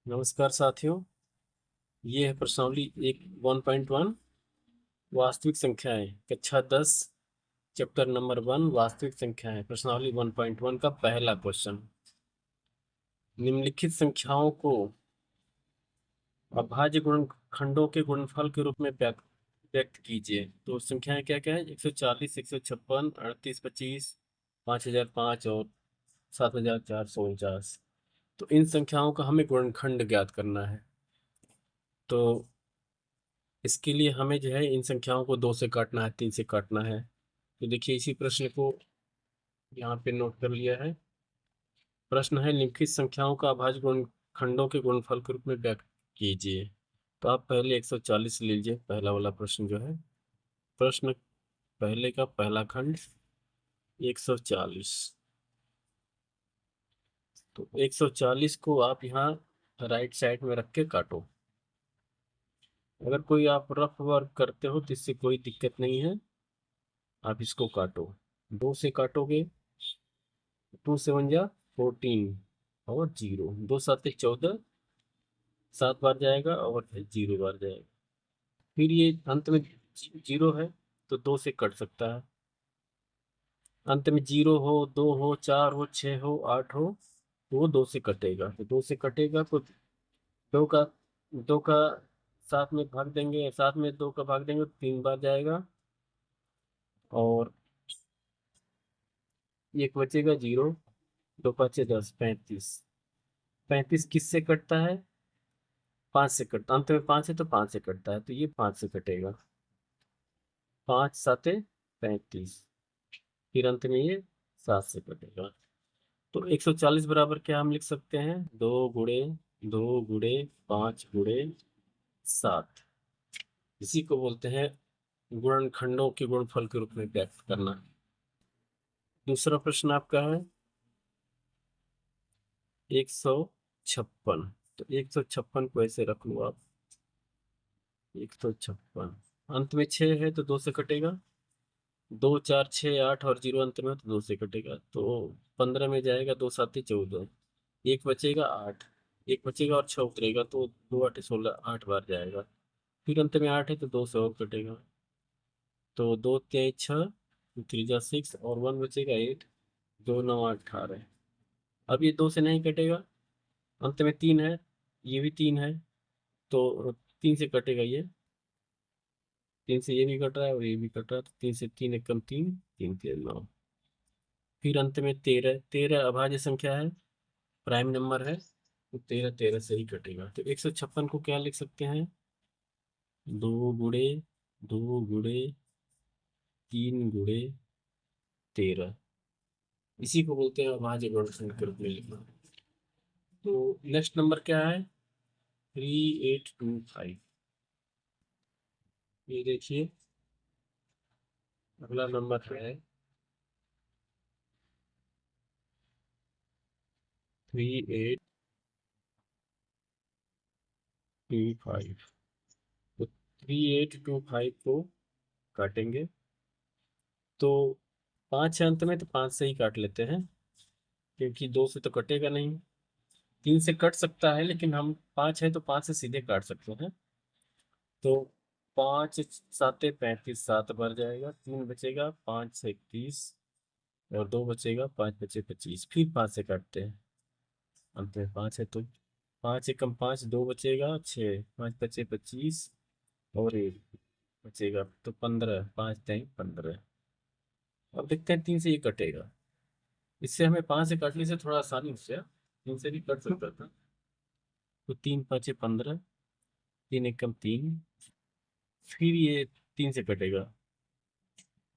नमस्कार साथियों। ये है प्रश्नावली एक 1.1 वास्तविक संख्याएं, कक्षा 10, चैप्टर नंबर 1 वास्तविक संख्याएं, प्रश्नावली 1.1 का पहला क्वेश्चन। निम्नलिखित संख्याओं को अभाज्य गुणनखंडों के गुणनफल के रूप में व्यक्त कीजिए। तो संख्याएं क्या क्या है? 140, 156, 38, 25, 5005 और 7449। तो इन संख्याओं का हमें गुणनखंड ज्ञात करना है। तो इसके लिए हमें जो है इन संख्याओं को 2 से काटना है, 3 से काटना है। तो देखिए इसी प्रश्न को यहाँ पे नोट कर लिया है। प्रश्न है निम्नलिखित संख्याओं का अभाज्य गुणनखंडों के गुणनफल के रूप में व्यक्त कीजिए। तो आप पहले 140 लीजिए, पहला वाला प्रश्न जो है। प्रश्न पहले का पहला खंड 140। तो 140 को आप यहाँ राइट साइड में रख के काटो। अगर कोई आप रफ वर्क करते हो तो इससे कोई दिक्कत नहीं है, आप इसको काटो। 2 से काटोगे, 2 7 जा 14 और 0, 2 7 14, 7 बार जाएगा और फिर 0 बार जाएगा। फिर ये अंत में 0 है तो 2 से कट सकता है। अंत में 0 हो, 2 हो, 4 हो, 6 हो, 8 हो, तो वो 2 से कटेगा। तो 2 से कटेगा तो 2 का 7 में भाग देंगे, 7 में 2 का भाग देंगे तो 3 बार जाएगा और एक बचेगा 0। 2 5 10, 35। 35 किससे कटता है? 5 से कटता, अंत में 5 है तो 5 से कटता है, तो ये 5 से कटेगा। 5 7 35। फिर अंत में ये 7 से कटेगा। तो 140 बराबर क्या हम लिख सकते हैं? 2 गुणे 2 गुणे 5 गुणे 7। इसी को बोलते हैं गुणनखंडों के गुणनफल के रूप में व्यक्त करना। दूसरा प्रश्न आपका है 156। तो 156 को ऐसे रख लो आप। 156 अंत में 6 है तो 2 से कटेगा। 2 4 6 8 और 0 अंत में हो तो 2 से कटेगा, तो 15 में जाएगा। 2 7 14, एक बचेगा 8। एक बचेगा और 6 उतरेगा तो 2 8 16, 8 बार जाएगा। फिर अंत में 8 है तो 2 से और कटेगा। तो 2 3 6, 3 जा 6 और 1 बचेगा 8। 2 9 18। अब ये 2 से नहीं कटेगा। अंत में 3 है, ये भी 3 है, तो 3 से कटेगा ये। 3 से ये भी कट रहा है और ये भी कट रहा है, तो 3 से 3 एक कम 3, 3 3 9। फिर अंत में 13। 13 अभाज्य संख्या है, प्राइम नंबर है, तो 13 13 से ही कटेगा। तो 156 को क्या लिख सकते हैं? 2 गुणे 2 गुणे 3 गुणे 13। इसी को बोलते हैं अभाज्य गुणनखंड के रूप में लिखना। तो नेक्स्ट नंबर क्या है? 3825। ये देखिए अगला नंबर है 3825। तो 3825 को काटेंगे तो 5 है अंत में, तो 5 से ही काट लेते हैं, क्योंकि 2 से तो कटेगा नहीं। 3 से कट सकता है लेकिन हम 5 है तो 5 से सीधे काट सकते हैं। तो 5 7 35, 7 बार जाएगा। 3 बचेगा, 5 से 31 और 2 बचेगा, 5 बचे 25। फिर 5 से काटते हैं, अंत में 5 है तो 5 1 कम 5, 2 बचेगा 6, 5 बचे 25 और 1 बचेगा तो 15। 5 3 15। अब देखते हैं 3 से ये कटेगा। इससे हमें 5 से काटने से थोड़ा आसानी से 3 से भी कट सकता था। तो 3 5 15, 3 1 कम 3। फिर ये 3 से कटेगा।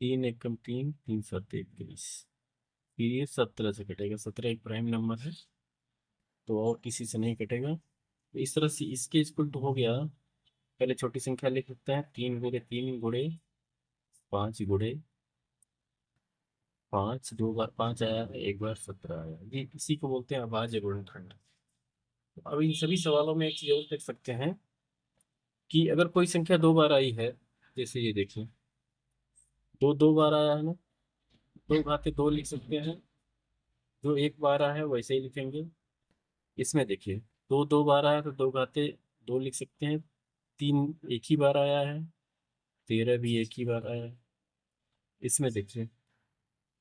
3 1 कम 3, 3 7 21। फिर ये 17 से कटेगा। 17 एक प्राइम नंबर है तो और किसी से नहीं कटेगा। तो इस तरह से इसके इक्वल टू हो गया। पहले छोटी संख्या लिख सकते हैं, 3 गुणे 3 गुणे 5 गुणे 5। 2 बार 5 आया है, एक बार 17 आया। ये इसी को बोलते हैं अभाज्य गुणनखंड। अब इन सभी सवालों में एक चीज और देख सकते हैं कि अगर कोई संख्या 2 बार आई है, जैसे ये देखिए 2 2 बार आया है ना, 2 घाते 2 लिख सकते हैं। जो 1 बार आया है वैसे ही लिखेंगे। इसमें देखिए दो दो बार आया तो दो घाते दो लिख सकते हैं। तीन एक ही बार आया है, 13 भी एक ही बार आया है। इसमें देखिए,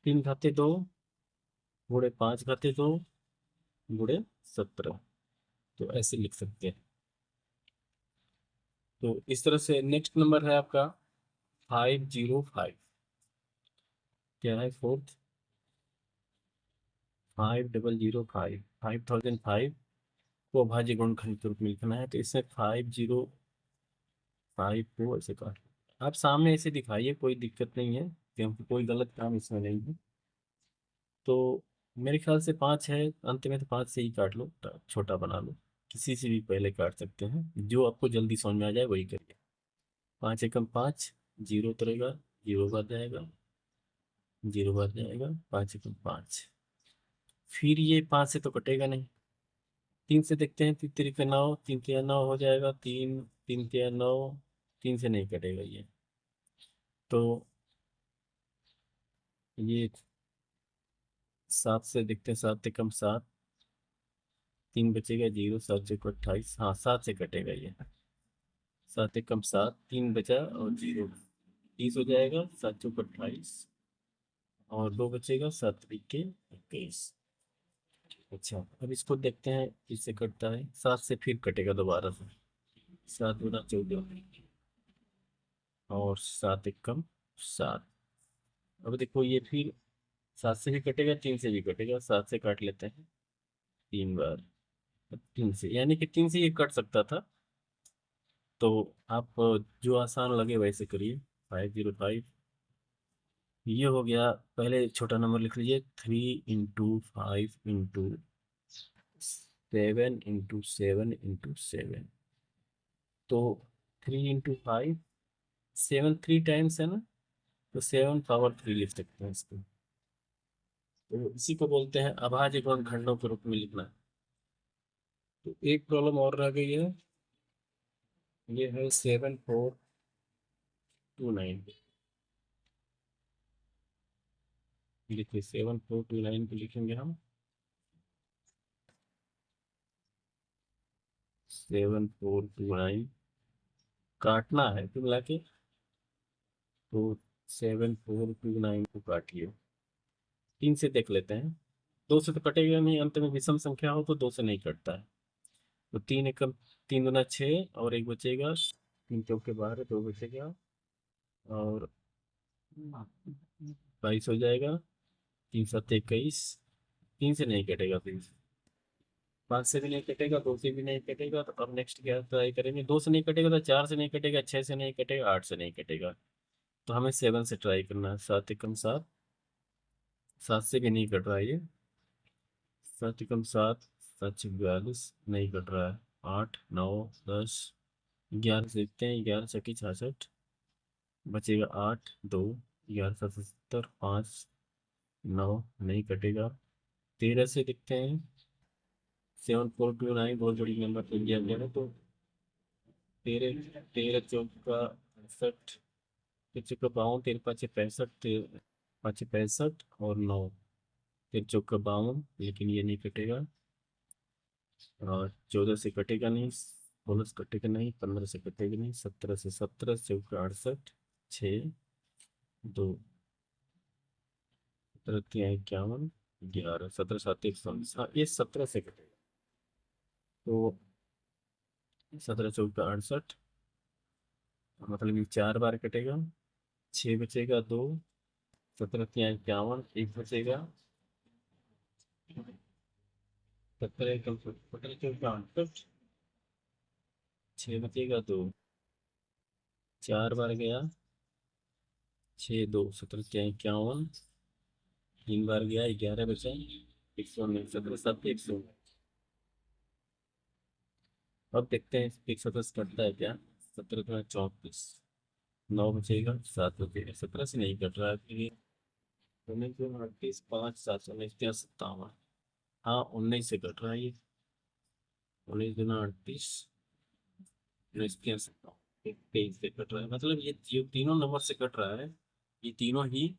तीन घाते दो गुणे पाँच घाते दो गुणे 17, तो ऐसे लिख सकते हैं। तो इस तरह से नेक्स्ट नंबर है आपका 505। क्या है फोर्थ? 5005, 5005 को अभाज्य गुणनखंड के रूप में लिखना है, तो इसमें 505 को ऐसे काट लो। आप सामने ऐसे दिखाइए, कोई दिक्कत नहीं है, क्योंकि कोई गलत काम इसमें नहीं है। तो मेरे ख्याल से पाँच है अंत में, तो पाँच से ही काट लो, छोटा बना लो। किसी से भी पहले काट सकते हैं, जो आपको जल्दी समझ में आ जाए वही करिए। पाँच एकम पाँच, जीरो उतरेगा, जीरो बाद जाएगा, जीरो बाद जाएगा, पाँच एकम पाँच। फिर ये पाँच से तो कटेगा नहीं। तीन से देखते हैं, तीन तिरिका नौ, तीन तिया नौ हो जाएगा, तीन तीन तिया नौ, तीन से नहीं कटेगा ये। तो ये सात से देखते हैं, सात एकम सात, तीन बचेगा जीरो, सात चौको 28, हाँ सात से कटेगा ये। सात एकम सात, तीन बचा और जीरो, 30 हो जाएगा, सात चौको 28, और दो बचेगा, सात त्रिके 21। अच्छा, अब इसको देखते हैं किससे कटता है। सात से फिर कटेगा दोबारा से, सात गुना 14, और सात एकम सात। अब देखो ये फिर सात से भी कटेगा, तीन से भी कटेगा, सात से काट लेते हैं तीन बार। तीन से, यानी कि तीन से ये कट सकता था। तो आप जो आसान लगे वैसे करिए। 505 ये हो गया। पहले छोटा नंबर लिख लीजिए, 3 इंटू 5 इंटू 7 इंटू 7 तो 3 इंटू 5, 7 थ्री टाइम्स है ना, तो 7 पावर 3 लिख सकते हैं इसको। तो इसी को बोलते हैं अभाज्य गुणनखंडों के रूप में लिखना। तो एक प्रॉब्लम और रह गई है, ये है 7429। देखिए 7429 को लिखेंगे हम, 7429 काटना है तो मिला के, तो 7429 को काटिए। तीन से देख लेते हैं, दो से तो कटेगा नहीं, अंत में विषम संख्या हो तो दो से नहीं कटता है। तो तीन एकम, तीन दूना छः, और एक बचेगा, तीन चौके बारह, दो बचेगा, और 22 हो जाएगा, तीन सात 21। तीन से नहीं कटेगा, तीन से, पाँच से भी नहीं कटेगा, दो से भी नहीं कटेगा। तो अब नेक्स्ट क्या ट्राई करेंगे, दो से नहीं कटेगा तो चार से नहीं कटेगा, छः से नहीं कटेगा, आठ से नहीं कटेगा। तो हमें सेवन से ट्राई करना है। सात एकम सात, सात से भी नहीं कट रहा है ये। सात एकम सात, सात छः 42, नहीं कट रहा है। आठ नौ 10, 11 से देखते हैं, 11 छक्की 66, बचेगा आठ दो, 11 7 70, पाँच नौ, नहीं कटेगा। 13 से देखते हैं, 7429 बहुत बड़ी नंबर तो दिया गया है, तो तेरह, तेरह चौका 68, तेरह चौका 52, तेरह पाँचे 65, तेरह पाँचे 65 और नौ, तेरह चौका 52, लेकिन ये नहीं कटेगा। और 14 से कटेगा नहीं, 16 से कटेगा नहीं, 15 से कटेगा नहीं, 17 से 17, चौका 68, छः दो, 17 51, 11, 17 7 119, हाँ ये 17 से कटेगा। तो 17 चौका 68, मतलब ये चार बार कटेगा, छः बचेगा दो, 17 51, एक बचेगा, 17 चौका 68, छः बचेगा दो, चार बार गया, छः दो, 17 51, तीन बार गया, 11 बचा, 119, 17 7 119। अब देखते हैं 117 कटता है क्या। 17 34, नौ बचेगा, सात बचेगा, 17 से नहीं कट रहा है फिर ये। 19 38, 5 7 19 57, हाँ 19 से कट रहा है ये। 19 38, 23 से कट रहा है, मतलब ये जो तीनों नंबर से कट रहा है, ये तीनों ही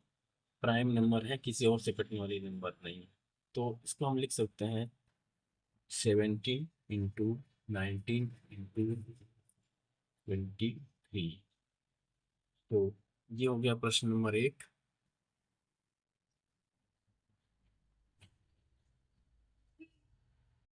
प्राइम नंबर है, किसी और से कटने वाली नंबर नहीं है। तो इसको हम लिख सकते हैं 17 इंटू 19 इंटू 23। तो ये हो गया प्रश्न नंबर 1।